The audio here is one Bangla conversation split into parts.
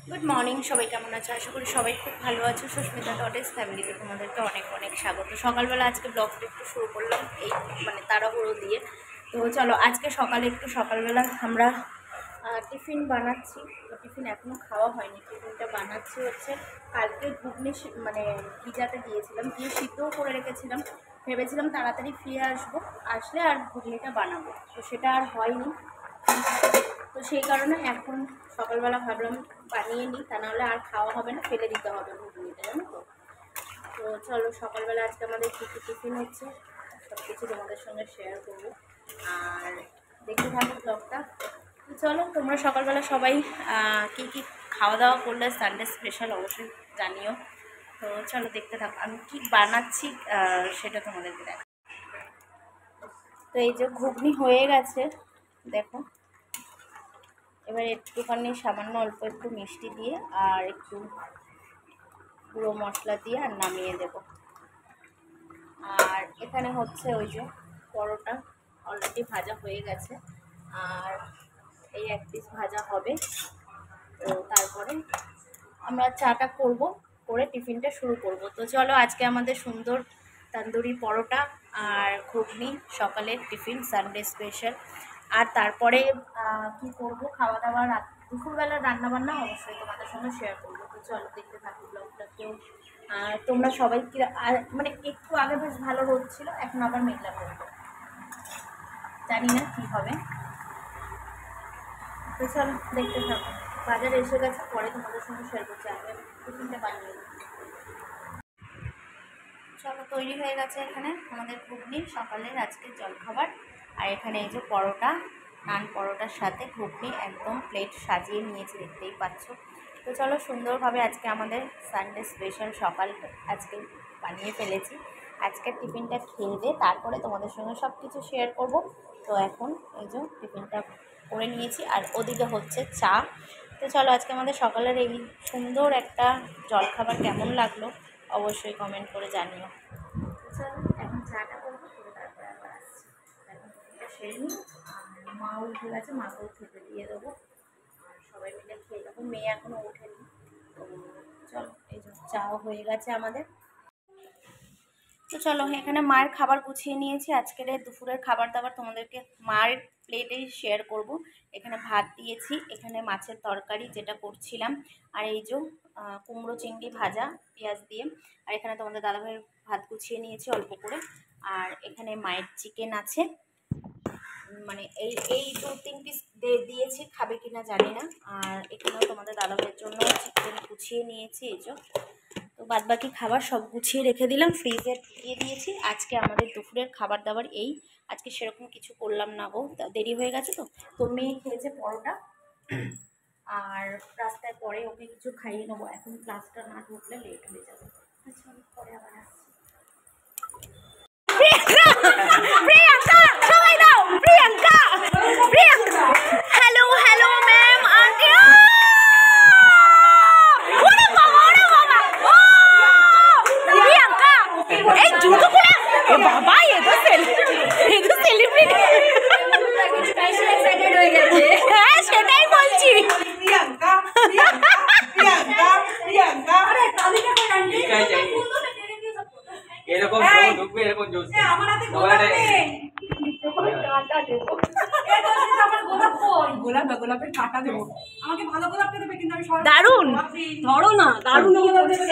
গুড মর্নিং, সবাই কেমন আছো? আশা করি সবাই খুব ভালো আছো। সুস্মিতা টটেস ফ্যামিলিতে তোমাদেরকে অনেক অনেক স্বাগত। সকালবেলা আজকে ব্লগটা একটু শুরু করলাম এই তাড়াহুড়ো দিয়ে। তো চলো, আজকে সকালে সকালবেলা আমরা টিফিন বানাচ্ছি। তো টিফিন এখনও খাওয়া হয়নি, টিফিনটা বানাচ্ছি হচ্ছে কালকে ঘুগনি ভিজাতে দিয়েছিলাম, দিয়ে সিদ্ধও করে রেখেছিলাম। ভেবেছিলাম তাড়াতাড়ি ফিরে আসলে আর ঘুগনিটা বানাবো, তো সেটা আর হয়নি। তো সেই কারণে এখন সকালবেলা ভাবলাম বানিয়ে নিই, তা নাহলে আর খাওয়া হবে না, ফেলে দিতে হবে ঘুগনিটা, জানো তো। তো চলো, সকালবেলা আজকে আমাদের কী কী টিফিন হচ্ছে সব কিছু তোমাদের সঙ্গে শেয়ার করবো, আর দেখতে থাকো ব্লগটা। তো চলো, তোমরা সকালবেলা সবাই কী কী খাওয়া দাওয়া করলে সানডে স্পেশাল অবশ্যই জানিও। তো চলো দেখতে থাকো আমি কি বানাচ্ছি, সেটা তোমাদেরকে দেখো। তো এই যে ঘুগনি হয়ে গেছে, দেখো। এবার একটুখানি সামান্য অল্প একটু মিষ্টি দিয়ে আর একটু গুঁড়ো মশলা দিয়ে আর নামিয়ে দেব। আর এখানে হচ্ছে ওই যে পরোটা অলরেডি ভাজা হয়ে গেছে, আর এই এক পিস ভাজা হবে। তো তারপরে আমরা চাটা করে টিফিনটা শুরু করব। তো চলো, আজকে আমাদের সুন্দর তন্দুরি পরোটা আর ঘুগনি সকালের টিফিন, সানডে স্পেশাল। আর তারপরে কি করব, খাওয়া দাওয়া, দুপুরবেলার রান্নাবান্না অবশ্যই তোমাদের সঙ্গে শেয়ার করবো। তো চলো দেখতে থাকো ব্লগটা। কেউ তোমরা সবাই কি মানে একটু আগে বেশ ভালো রোদ ছিল, এখন আবার মেঘলা করবো, জানি না কী হবে। তো চলো দেখতে থাকো। বাজারে এসে গেছে, পরে তোমাদের সঙ্গে শেয়ার করছি। আগে টিফিনটা বানিয়ে নিই। চলো, তৈরি হয়ে গেছে এখানে আমাদের ঘুগনি, সকালের আজকের জলখাবার। আর এখানে এই যে পরোটা, নান পরোটার সাথে ঘুগনি একদম প্লেট সাজিয়ে নিয়েছি, দেখতেই পাচ্ছ। তো চলো, সুন্দরভাবে আজকে আমাদের সানডে স্পেশাল সকাল আজকে বানিয়ে ফেলেছি। আজকের টিফিনটা খেয়ে দিয়ে তারপরে তোমাদের সঙ্গে সব কিছু শেয়ার করব। তো এখন এই যে টিফিনটা করে নিয়েছি, আর ওদিকে হচ্ছে চা। তো চলো, আজকে আমাদের সকালের এই সুন্দর একটা জলখাবার কেমন লাগলো অবশ্যই কমেন্ট করে জানিও। চলো, এখন চাটা করবো, করে তারপরে আবার আসছি। এখন টিফিনটা সেরে নিই, আর মাও উঠে গেছে, মাকেও খেতে দিয়ে দেবো, আর সবাই মিলে খেয়ে যাবো। মেয়ে এখনও ওঠেনি। তো চলো, এই যে চাও হয়ে গেছে আমাদের। তো চলো, এখানে মায়ের খাবার গুছিয়ে নিয়েছি। আজকের দুপুরের খাবার দাবার তোমাদেরকে মায়ের প্লেটেই শেয়ার করব। এখানে ভাত দিয়েছি, এখানে মাছের তরকারি যেটা করছিলাম, আর এই যে কুমড়ো চিংড়ি ভাজা পেঁয়াজ দিয়ে। আর এখানে তোমাদের দাদাভাইয়ের ভাত গুছিয়ে নিয়েছি অল্প করে। আর এখানে মায়ের চিকেন আছে, মানে এই এই 2-3 পিস দিয়েছি, খাবে কিনা জানি না। আর এখানেও তোমাদের দাদাভাইয়ের জন্য চিকেন গুছিয়ে নিয়েছি, এই যে। তো বাদবাকি খাবার সব গুছিয়ে রেখে দিলাম, ফ্রিজে দিয়ে দিয়েছি। আজকে আমাদের দুপুরের খাবার দাবার এই। আজকে সেরকম কিছু করলাম না গো, দেরি হয়ে গেছে। তো মেয়ে খেয়েছে পরোটা, আর রাস্তায় পরে ওকে কিছু খাইয়ে নেবো, এখন ক্লাসটা না ঢুকলে লেট হয়ে যাবে। আচ্ছা, পরে আবার আসছি। প্রিয়াঙ্কা, সবাই দাও, Priyanka, Priyanka. Hello hello ma'am, aunty. ওরে বাবা, ওরে বাবা, ও প্রিয়াঙ্কা, এই জুতো খুলে, এ বাবা, এ তো সেলিব্রিটি হয়ে গেছে। হ্যাঁ, সেটাই বলছি। প্রিয়াঙ্কা, প্রিয়াঙ্কা, প্রিয়াঙ্কা, প্রিয়াঙ্কা। এরকম ঢুকবে, এরকম জ্বলছে। আমার হাতে গোলাপ নেই। গোলাপের কাঁটা দেবো। আমাকে ভালো গোলাপটা দেবে, কিন্তু আমি দারুন, ধরো না, দারুণ গোলাপ দেবে।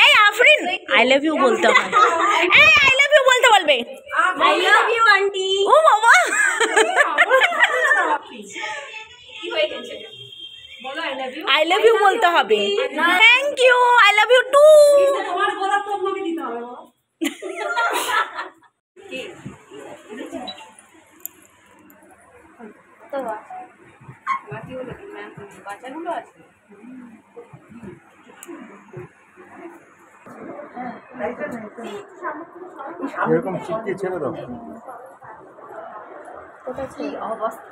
এই আফরিন, আই লাভ ইউ বলতে হবে। এই আই লাভ ইউ বলতে বলবে। I love you aunty. ও বাবা, কি হয়ে গেছে? বলো I love you. I love you বলতে হবে। Thank you, I love you too. তোমার গোলাপ তো আমাকে দিতে হবে। তো বাকি হলো কি ম্যাম, বাচ্চাগুলো আছে। এরকম শিখিয়ে ছেড়ে দাও। কোথায় কি ছিল? অবস্থা?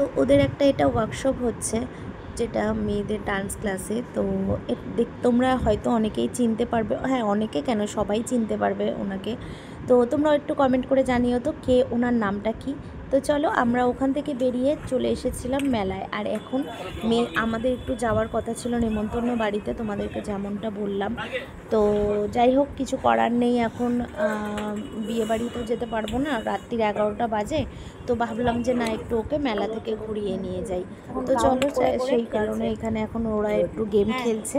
তো ওদের একটা এটা ওয়ার্কশপ হচ্ছে, যেটা মেয়েদের ডান্স ক্লাসে। তো তোমরা হয়তো অনেকেই চিনতে পারবে, হ্যাঁ অনেকে কেন সবাই চিনতে পারবে ওনাকে। তো তোমরা একটু কমেন্ট করে জানিও তো কে, ওনার নামটা কি। তো চলো আমরা ওখান থেকে বেরিয়ে চলে এসেছিলাম মেলায়। আর এখন আমাদের একটু যাওয়ার কথা ছিল নেমন্তন্ন বাড়িতে, তোমাদেরকে যেমনটা বললাম। তো যাই হোক, কিছু করার নেই, এখন বিয়ে বাড়ি তো যেতে পারবো না, রাত্রির 11টা বাজে। তো ভাবলাম যে না, একটু ওকে মেলা থেকে ঘুরিয়ে নিয়ে যাই। তো চলো, সেই কারণে এখানে এখন ওরা একটু গেম খেলছে।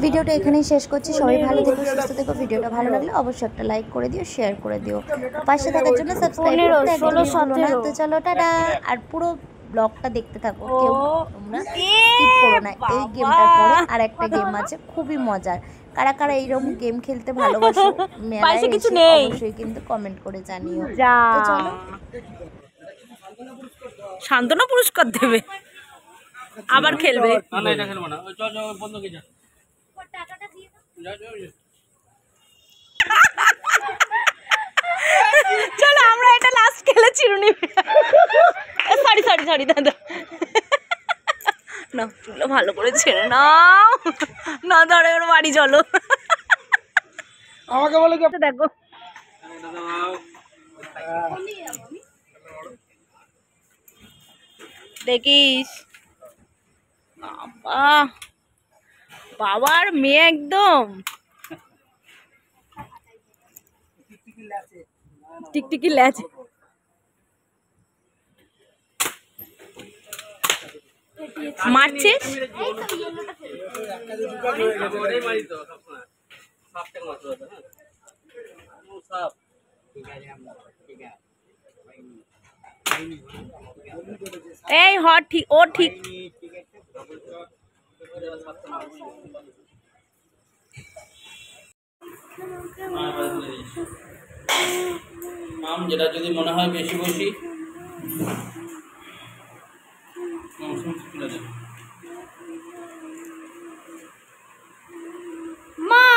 ভিডিওটা এখানেই শেষ করছি। সবাই ভালো থেকো, সুস্থ থেকো। ভিডিওটা ভালো লাগলে অবশ্যই একটা লাইক করে দিও, শেয়ার করে দিও, পাশে থাকার জন্য সাবস্ক্রাইব করতে একদমই ভুলো না। তো চলো, টাটা। আর পুরো ব্লগটা দেখতে থাকো, কেউ তোমরা স্কিপ করো না। এই গেমটার পরে আর একটা গেম আছে খুবই মজার। কারা কারা এইরকম গেম খেলতে ভালোবাসো মেলায় এসে, অবশ্যই কিন্তু কমেন্ট করে জানিও। তো চলো, সান্ত্বনা পুরস্কার দেবে, আবার খেলবে। না না, এটা খেলবো না। চল চল, বন্ধ করে যা। চলো আমরা এটা লাস্ট খেলে চিরুনি। সরি সরি সরি দাদা, না চুলো ভালো করে ছেড়ে নাও না, ধরে ওর বাড়ি চলো। আমাকে বলে কি দেখো দেখিস, বাবা বাবার মেয়ে একদম টিকটিকি ল্যাচ। মারছিস? ওরে মারি তো সবসময়। সাপটা মারতে হবে, হ্যাঁ ও সাপ। ঠিক আছে, আমরা ঠিক আছে। এই হ ঠিক, ও ঠিক। মাম, যেটা যদি মনে হয় বেশি বসি তুলে দেবে। মা,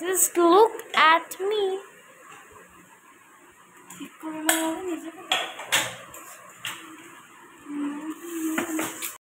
just look at me. ঠিক করে না, নিজেকে